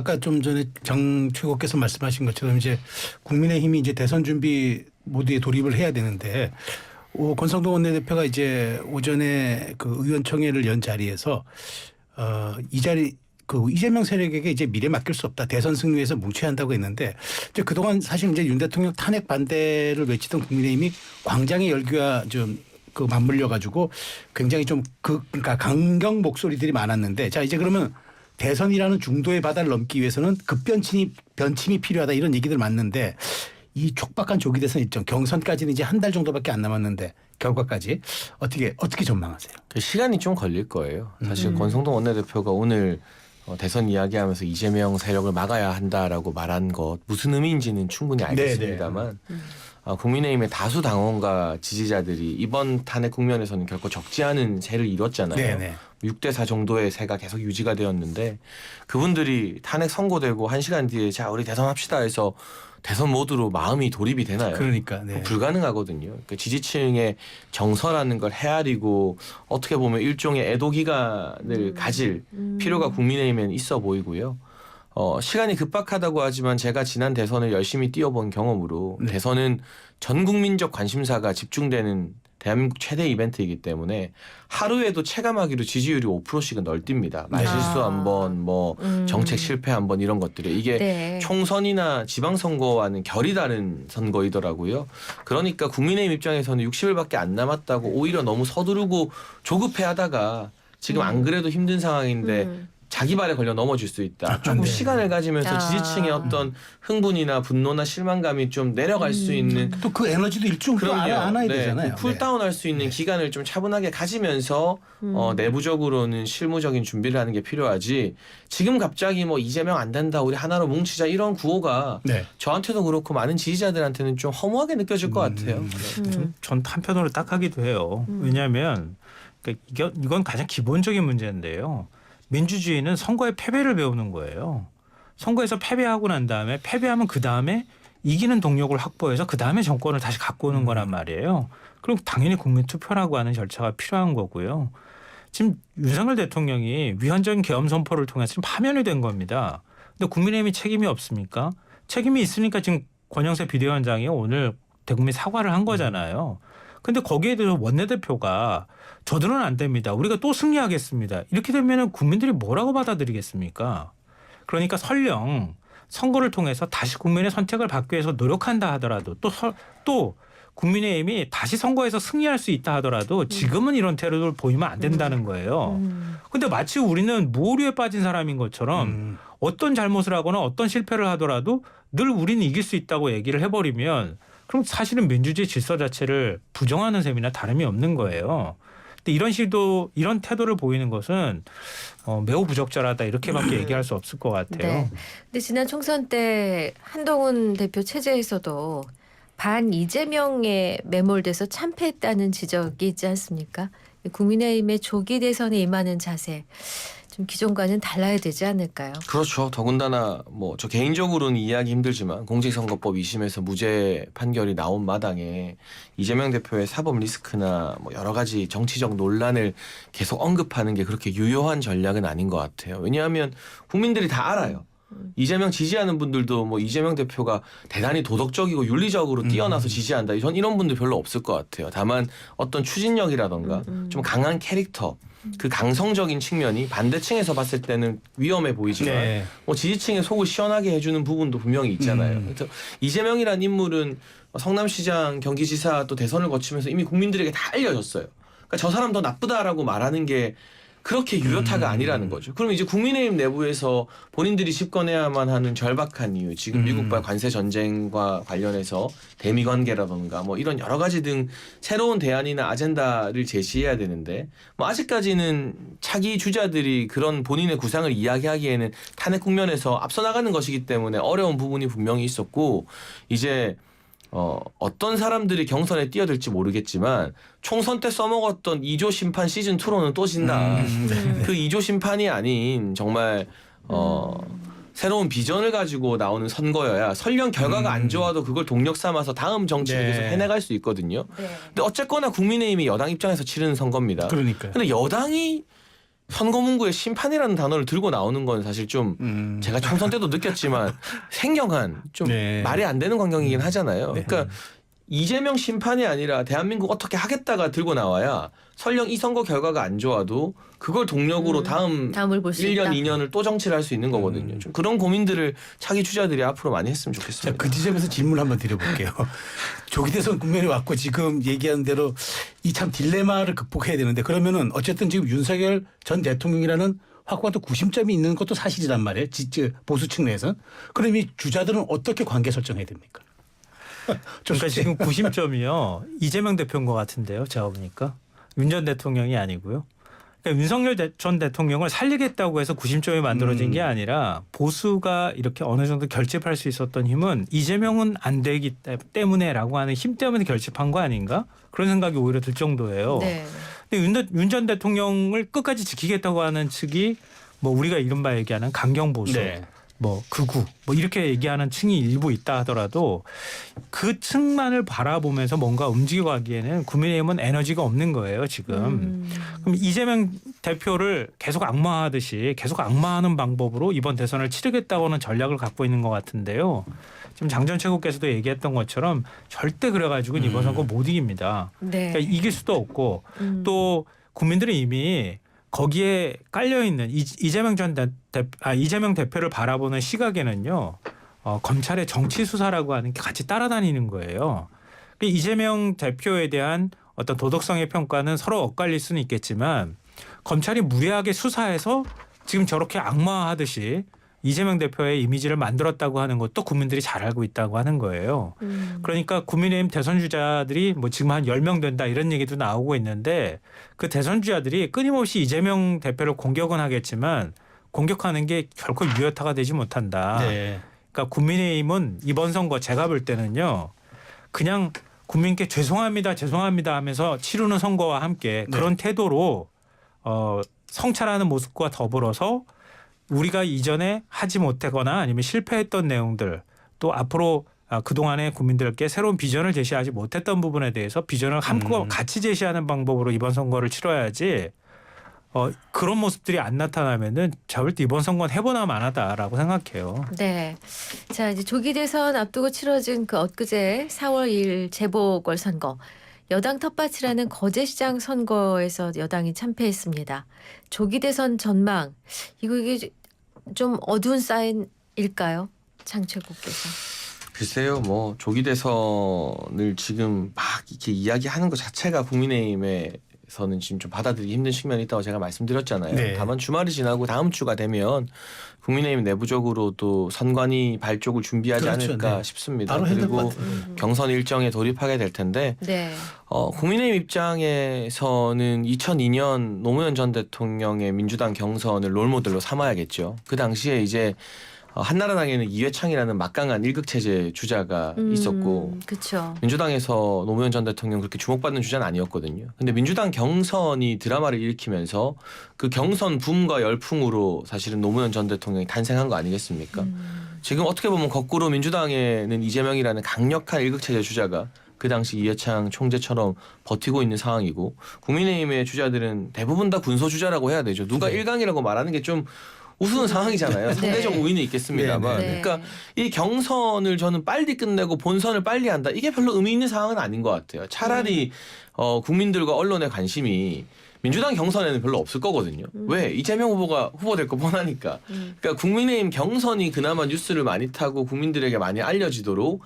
아까 좀 전에 정 최고께서 말씀하신 것처럼 이제 국민의힘이 이제 대선 준비 모드에 돌입을 해야 되는데 권성동 원내대표가 이제 오전에 그 의원총회를 연 자리에서 이 자리 그 이재명 세력에게 이제 미래 맡길 수 없다. 대선 승리에서 뭉쳐야 한다고 했는데 이제 그동안 사실 이제 윤 대통령 탄핵 반대를 외치던 국민의힘이 광장의 열기와 좀 그 맞물려 가지고 굉장히 좀 그러니까 강경 목소리들이 많았는데 자 이제 그러면 대선이라는 중도의 바다를 넘기 위해서는 변침이 필요하다 이런 얘기들 많는데 이 촉박한 조기 대선 일정 경선까지는 이제 한 달 정도밖에 안 남았는데 결과까지 어떻게 전망하세요? 시간이 좀 걸릴 거예요. 사실 권성동 원내대표가 오늘 대선 이야기하면서 이재명 세력을 막아야 한다라고 말한 것 무슨 의미인지는 충분히 알겠습니다만 국민의힘의 다수 당원과 지지자들이 이번 탄핵 국면에서는 결코 적지 않은 세를 이뤘잖아요. 네네. 6대4 정도의 세가 계속 유지가 되었는데 그분들이 탄핵 선고되고 1시간 뒤에 자 우리 대선합시다 해서 대선 모드로 마음이 돌입이 되나요? 그러니까 네. 불가능하거든요. 그러니까 지지층의 정서라는 걸 헤아리고 어떻게 보면 일종의 애도 기간을 가질 필요가 국민의힘엔 있어 보이고요. 시간이 급박하다고 하지만 제가 지난 대선을 열심히 뛰어본 경험으로 네. 대선은 전 국민적 관심사가 집중되는 대한민국 최대 이벤트이기 때문에 하루에도 체감하기로 지지율이 5%씩은 널뜁니다. 말실수 한 번, 뭐 정책 실패 한 번 이런 것들이 이게 네. 총선이나 지방선거와는 결이 다른 선거이더라고요. 그러니까 국민의힘 입장에서는 60일밖에 안 남았다고 오히려 너무 서두르고 조급해하다가 지금 안 그래도 힘든 상황인데 자기 발에 걸려 넘어질 수 있다. 조금 네. 시간을 가지면서 지지층의 어떤 흥분이나 분노나 실망감이 좀 내려갈 수 있는 또 그 에너지도 일종으로 안아야 되잖아요. 쿨다운할 수 있는 기간을 좀 차분하게 가지면서 내부적으로는 실무적인 준비를 하는 게 필요하지. 지금 갑자기 뭐 이재명 안 된다, 우리 하나로 뭉치자 이런 구호가 네. 저한테도 그렇고 많은 지지자들한테는 좀 허무하게 느껴질 것 같아요. 전 한편으로 딱하기도 해요. 왜냐하면 그러니까 이건 가장 기본적인 문제인데요. 민주주의는 선거의 패배를 배우는 거예요. 선거에서 패배하고 난 다음에 패배하면 그 다음에 이기는 동력을 확보해서 그 다음에 정권을 다시 갖고 오는 거란 말이에요. 그럼 당연히 국민투표라고 하는 절차가 필요한 거고요. 지금 윤석열 대통령이 위헌적인 계엄 선포를 통해서 지금 파면이 된 겁니다. 근데 국민의힘이 책임이 없습니까? 책임이 있으니까 지금 권영세 비대위원장이 오늘 대국민 사과를 한 거잖아요. 근데 거기에 대해서 원내대표가 저들은 안 됩니다. 우리가 또 승리하겠습니다. 이렇게 되면 국민들이 뭐라고 받아들이겠습니까? 그러니까 설령 선거를 통해서 다시 국민의 선택을 받기 위해서 노력한다 하더라도 또 국민의힘이 다시 선거에서 승리할 수 있다 하더라도 지금은 이런 태도를 보이면 안 된다는 거예요. 근데 마치 우리는 무오류에 빠진 사람인 것처럼 어떤 잘못을 하거나 어떤 실패를 하더라도 늘 우리는 이길 수 있다고 얘기를 해버리면 그럼 사실은 민주주의 질서 자체를 부정하는 셈이나 다름이 없는 거예요. 근데 이런 태도를 보이는 것은 매우 부적절하다 이렇게밖에 얘기할 수 없을 것 같아요. 네. 근데 지난 총선 때 한동훈 대표 체제에서도 반 이재명에 매몰돼서 참패했다는 지적이 있지 않습니까? 국민의힘의 조기 대선에 임하는 자세 좀 기존과는 달라야 되지 않을까요? 그렇죠. 더군다나 뭐 저 개인적으로는 이해하기 힘들지만 공직선거법 2심에서 무죄 판결이 나온 마당에 이재명 대표의 사법 리스크나 뭐 여러 가지 정치적 논란을 계속 언급하는 게 그렇게 유효한 전략은 아닌 것 같아요. 왜냐하면 국민들이 다 알아요. 이재명 지지하는 분들도 뭐 이재명 대표가 대단히 도덕적이고 윤리적으로 뛰어나서 지지한다. 전 이런 분들 별로 없을 것 같아요. 다만 어떤 추진력이라던가 좀 강한 캐릭터 그 강성적인 측면이 반대층에서 봤을 때는 위험해 보이지만 네. 뭐 지지층의 속을 시원하게 해주는 부분도 분명히 있잖아요. 그래서 이재명이라는 인물은 성남시장, 경기지사 또 대선을 거치면서 이미 국민들에게 다 알려졌어요. 그러니까 저 사람 더 나쁘다라고 말하는 게 그렇게 유효타가 아니라는 거죠. 그럼 이제 국민의힘 내부에서 본인들이 집권해야만 하는 절박한 이유, 지금 미국발 관세 전쟁과 관련해서 대미 관계라던가 뭐 이런 여러 가지 등 새로운 대안이나 아젠다를 제시해야 되는데 뭐 아직까지는 차기 주자들이 그런 본인의 구상을 이야기하기에는 탄핵 국면에서 앞서 나가는 것이기 때문에 어려운 부분이 분명히 있었고 이제 어떤 사람들이 경선에 뛰어들지 모르겠지만 총선 때 써먹었던 2조 심판 시즌2로는 또 진다. 그 2조 심판이 아닌 정말 새로운 비전을 가지고 나오는 선거여야 설령 결과가 안 좋아도 그걸 동력 삼아서 다음 정치를 네. 계속 해나갈 수 있거든요. 네. 근데 어쨌거나 국민의힘이 여당 입장에서 치르는 선거입니다. 그러니까요. 근데 여당이 선거 문구에 심판이라는 단어를 들고 나오는 건 사실 좀 제가 총선 때도 느꼈지만 생경한 좀 네. 말이 안 되는 광경이긴 하잖아요. 네. 그러니까 이재명 심판이 아니라 대한민국 어떻게 하겠다가 들고 나와야 설령 이 선거 결과가 안 좋아도 그걸 동력으로 다음을 볼 수 1년, 있다. 2년을 또 정치를 할 수 있는 거거든요. 좀 그런 고민들을 차기 주자들이 앞으로 많이 했으면 자, 좋겠습니다. 그 지점에서 질문 한번 드려볼게요. 조기 대선 국면에 왔고 지금 얘기한 대로 이 참 딜레마를 극복해야 되는데 그러면은 어쨌든 지금 윤석열 전 대통령이라는 확고한 또 구심점이 있는 것도 사실이란 말이에요. 보수층 내에서는. 그럼 이 주자들은 어떻게 관계 설정해야 됩니까? 그러니까 지금 구심점이요. 이재명 대표인 것 같은데요. 제가 보니까. 윤 전 대통령이 아니고요. 그러니까 윤석열 전 대통령을 살리겠다고 해서 구심점이 만들어진 게 아니라 보수가 이렇게 어느 정도 결집할 수 있었던 힘은 이재명은 안 되기 때문에라고 하는 힘 때문에 결집한 거 아닌가? 그런 생각이 오히려 들 정도예요. 네. 근데 윤 전 대통령을 끝까지 지키겠다고 하는 측이 뭐 우리가 이른바 얘기하는 강경보수, 네. 뭐 극우 뭐 이렇게 얘기하는 층이 일부 있다 하더라도 그 층만을 바라보면서 뭔가 움직여가기에는 국민의힘은 에너지가 없는 거예요 지금. 그럼 이재명 대표를 계속 악마하듯이 계속 악마하는 방법으로 이번 대선을 치르겠다고 하는 전략을 갖고 있는 것 같은데요. 지금 장전 최고께서도 얘기했던 것처럼 절대 그래가지고 이번 선거 못 이깁니다. 네. 그러니까 이길 수도 없고 또 국민들은 이미 거기에 깔려 있는 이재명 대표를 바라보는 시각에는요 검찰의 정치 수사라고 하는 게 같이 따라다니는 거예요. 그러니까 이재명 대표에 대한 어떤 도덕성의 평가는 서로 엇갈릴 수는 있겠지만 검찰이 무리하게 수사해서 지금 저렇게 악마하듯이 이재명 대표의 이미지를 만들었다고 하는 것도 국민들이 잘 알고 있다고 하는 거예요. 그러니까 국민의힘 대선 주자들이 뭐 지금 한 10명 된다 이런 얘기도 나오고 있는데 그 대선 주자들이 끊임없이 이재명 대표를 공격은 하겠지만 공격하는 게 결코 유효타가 되지 못한다. 네. 그러니까 국민의힘은 이번 선거 제가 볼 때는요. 그냥 국민께 죄송합니다 하면서 치르는 선거와 함께 그런 태도로 성찰하는 모습과 더불어서 우리가 이전에 하지 못하거나 아니면 실패했던 내용들 또 앞으로 그동안에 국민들께 새로운 비전을 제시하지 못했던 부분에 대해서 비전을 함께 같이 제시하는 방법으로 이번 선거를 치러야지 그런 모습들이 안 나타나면은 제가 이번 선거는 해보나 마나다라고 생각해요. 네. 자, 이제 조기 대선 앞두고 치러진 그 엊그제 4월 2일 재보궐선거. 여당 텃밭이라는 거제시장 선거에서 여당이 참패했습니다. 조기 대선 전망. 이게 좀 어두운 사인일까요? 장최국께서. 글쎄요, 뭐 조기 대선을 지금 막 이렇게 이야기하는 것 자체가 국민의힘에서는 지금 좀 받아들이기 힘든 측면이 있다고 제가 말씀드렸잖아요. 네. 다만 주말이 지나고 다음 주가 되면 국민의힘 내부적으로도 선관위 발족을 준비하지 그렇죠. 않을까 네. 싶습니다. 바로 해야 될 것 그리고 같아요. 경선 일정에 돌입하게 될 텐데 네. 국민의힘 입장에서는 2002년 노무현 전 대통령의 민주당 경선을 롤모델로 삼아야겠죠. 그 당시에 이제 한나라당에는 이회창이라는 막강한 일극체제 주자가 있었고 그렇죠. 민주당에서 노무현 전 대통령 그렇게 주목받는 주자는 아니었거든요. 근데 민주당 경선이 드라마를 일으키면서 그 경선 붐과 열풍으로 사실은 노무현 전 대통령이 탄생한 거 아니겠습니까? 지금 어떻게 보면 거꾸로 민주당에는 이재명이라는 강력한 일극체제 주자가 그 당시 이회창 총재처럼 버티고 있는 상황이고 국민의힘의 주자들은 대부분 다 군소 주자라고 해야 되죠. 누가 네. 1강이라고 말하는 게 좀 우스운 상황이잖아요. 상대적 네. 우위는 있겠습니다만. 네. 그러니까 이 경선을 저는 빨리 끝내고 본선을 빨리 한다. 이게 별로 의미 있는 상황은 아닌 것 같아요. 차라리 국민들과 언론의 관심이 민주당 경선에는 별로 없을 거거든요. 왜? 이재명 후보가 후보될 거 뻔하니까. 그러니까 국민의힘 경선이 그나마 뉴스를 많이 타고 국민들에게 많이 알려지도록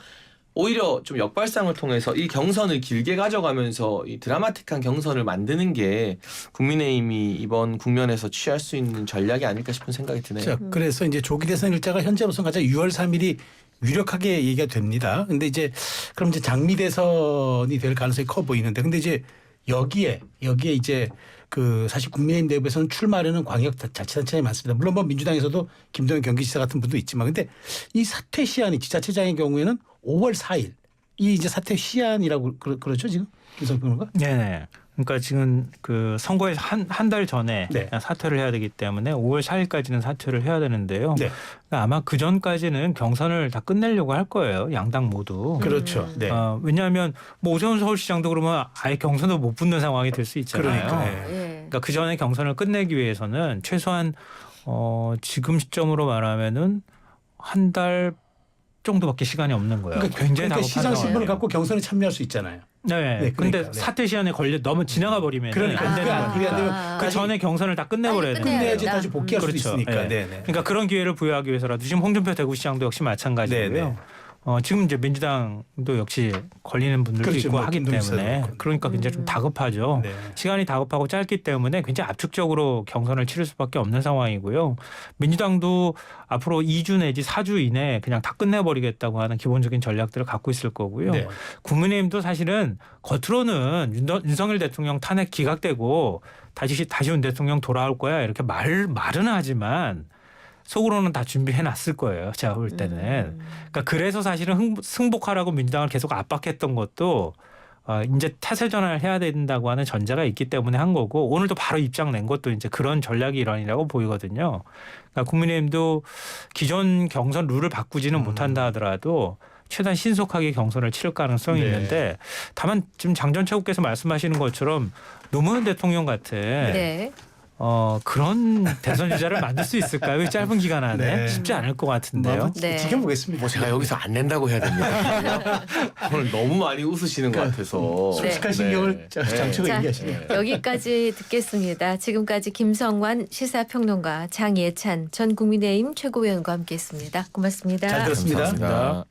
오히려 좀 역발상을 통해서 이 경선을 길게 가져가면서 이 드라마틱한 경선을 만드는 게 국민의힘이 이번 국면에서 취할 수 있는 전략이 아닐까 싶은 생각이 드네요. 자, 그래서 이제 조기 대선 일자가 현재로서는 가장 6월 3일이 유력하게 얘기가 됩니다. 근데 이제 그럼 이제 장미 대선이 될 가능성이 커 보이는데 근데 이제 여기에 이제 그 사실 국민의힘 내부에서는 출마하려는 광역 자치단체가 많습니다. 물론 뭐 민주당에서도 김동연 경기지사 같은 분도 있지만 근데 이 사퇴 시한이 지자체장의 경우에는 5월 4일 이 이제 사퇴 시한이라고 그렇죠 지금 김성평론가? 네. 그러니까 지금 그 선거에서 한 달 전에 네. 사퇴를 해야 되기 때문에 5월 4일까지는 사퇴를 해야 되는데요. 네. 그러니까 아마 그 전까지는 경선을 다 끝내려고 할 거예요. 양당 모두. 그렇죠. 네. 왜냐하면 뭐 오세훈 서울시장도 그러면 아예 경선도 못 붙는 상황이 될 수 있잖아요. 그러니까. 네. 예. 그러니까 그 전에 경선을 끝내기 위해서는 최소한 지금 시점으로 말하면은 한 달 정도밖에 시간이 없는 거예요. 굉장히 그러니까 다급한 시장 신분을 상황이에요. 갖고 경선에 참여할 수 있잖아요. 네. 네, 근데 그러니까, 네. 사퇴 시한에 걸려 너무 지나가 버리면 그러니까 안 되는 거예요. 그게 안 되면 그 전에 경선을 다 끝내버려야 빨리 돼요. 끝내야지 된다. 다시 복귀할 그렇죠. 수도 있으니까. 네. 네. 네. 그러니까 그런 기회를 부여하기 위해서라도 지금 홍준표 대구시장도 역시 마찬가지고요. 네, 네. 지금 이제 민주당도 역시 걸리는 분들도 그렇죠. 있고 뭐 하기 분도 때문에 있어요. 그러니까 굉장히 좀 다급하죠. 네. 시간이 다급하고 짧기 때문에 굉장히 압축적으로 경선을 치를 수밖에 없는 상황이고요. 민주당도 앞으로 2주 내지 4주 이내에 그냥 다 끝내버리겠다고 하는 기본적인 전략들을 갖고 있을 거고요. 네. 국민의힘도 사실은 겉으로는 윤석열 대통령 탄핵 기각되고 다시 윤 대통령 돌아올 거야 이렇게 말은 하지만 속으로는 다 준비해 놨을 거예요. 제가 볼 때는. 그러니까 그래서 사실은 승복하라고 민주당을 계속 압박했던 것도 이제 태세 전환을 해야 된다고 하는 전제가 있기 때문에 한 거고 오늘도 바로 입장 낸 것도 이제 그런 전략의 일환이라고 보이거든요. 그러니까 국민의힘도 기존 경선 룰을 바꾸지는 못한다 하더라도 최대한 신속하게 경선을 치를 가능성이 네. 있는데 다만 지금 장전 최고께서 말씀하시는 것처럼 노무현 대통령 같은 네. 그런 대선 주자를 만들 수 있을까요? 이 짧은 기간 안에 네. 쉽지 않을 것 같은데요. 뭐, 네. 지켜보겠습니다. 뭐 제가 여기서 안 낸다고 해야 됩니다. 오늘 너무 많이 웃으시는 것 같아서. 솔직한 신경을 장치고 자, 얘기하시네요. 여기까지 듣겠습니다. 지금까지 김성환 시사평론가, 장예찬 전 국민의힘 최고위원과 함께했습니다. 고맙습니다. 잘 들었습니다. 감사합니다.